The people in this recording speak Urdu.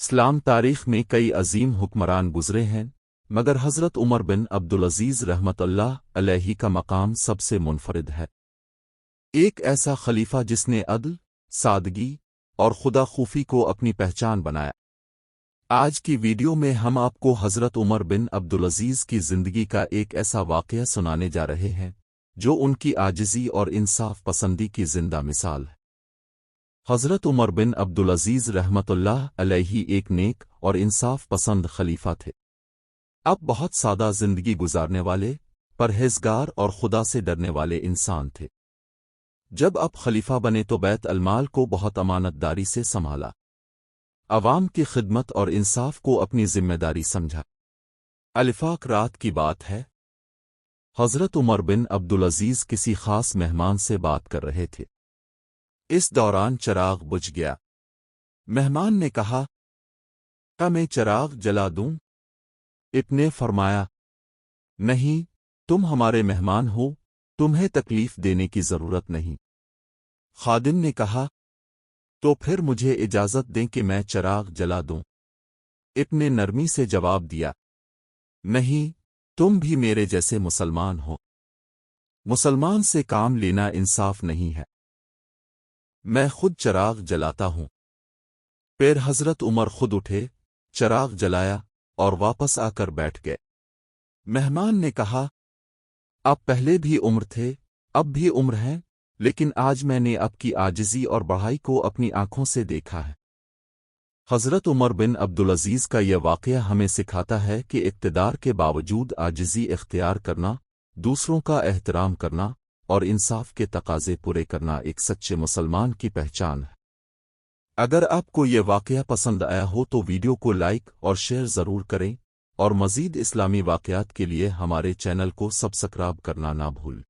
اسلام تاریخ میں کئی عظیم حکمران گزرے ہیں، مگر حضرت عمر بن عبدالعزیز رحمت اللہ علیہ کا مقام سب سے منفرد ہے۔ ایک ایسا خلیفہ جس نے عدل، سادگی اور خدا خوفی کو اپنی پہچان بنایا۔ آج کی ویڈیو میں ہم آپ کو حضرت عمر بن عبدالعزیز کی زندگی کا ایک ایسا واقعہ سنانے جا رہے ہیں جو ان کی عاجزی اور انصاف پسندی کی زندہ مثال ہے۔ حضرت عمر بن عبدالعزیز رحمت اللہ علیہ ایک نیک اور انصاف پسند خلیفہ تھے۔ اب بہت سادہ زندگی گزارنے والے، پرہیزگار اور خدا سے ڈرنے والے انسان تھے۔ جب اب خلیفہ بنے تو بیت المال کو بہت امانت داری سے سنبھالا، عوام کی خدمت اور انصاف کو اپنی ذمہ داری سمجھا۔ الفاق رات کی بات ہے، حضرت عمر بن عبدالعزیز کسی خاص مہمان سے بات کر رہے تھے۔ اس دوران چراغ بجھ گیا۔ مہمان نے کہا، کیا میں چراغ جلا دوں؟ ابن نے فرمایا، نہیں، تم ہمارے مہمان ہو، تمہیں تکلیف دینے کی ضرورت نہیں۔ خادم نے کہا، تو پھر مجھے اجازت دیں کہ میں چراغ جلا دوں۔ ابن نے نرمی سے جواب دیا، نہیں، تم بھی میرے جیسے مسلمان ہو۔ مسلمان سے کام لینا انصاف نہیں ہے۔ میں خود چراغ جلاتا ہوں۔ پھر حضرت عمر خود اٹھے، چراغ جلایا اور واپس آ کر بیٹھ گئے۔ مہمان نے کہا، آپ پہلے بھی عمر تھے، اب بھی عمر ہیں، لیکن آج میں نے آپ کی عاجزی اور بڑائی کو اپنی آنکھوں سے دیکھا ہے۔ حضرت عمر بن عبدالعزیز کا یہ واقعہ ہمیں سکھاتا ہے کہ اقتدار کے باوجود عاجزی اختیار کرنا، دوسروں کا احترام کرنا اور انصاف کے تقاضے پورے کرنا ایک سچے مسلمان کی پہچان ہے۔ اگر آپ کو یہ واقعہ پسند آیا ہو تو ویڈیو کو لائک اور شیئر ضرور کریں، اور مزید اسلامی واقعات کے لیے ہمارے چینل کو سبسکرائب کرنا نہ بھولیں۔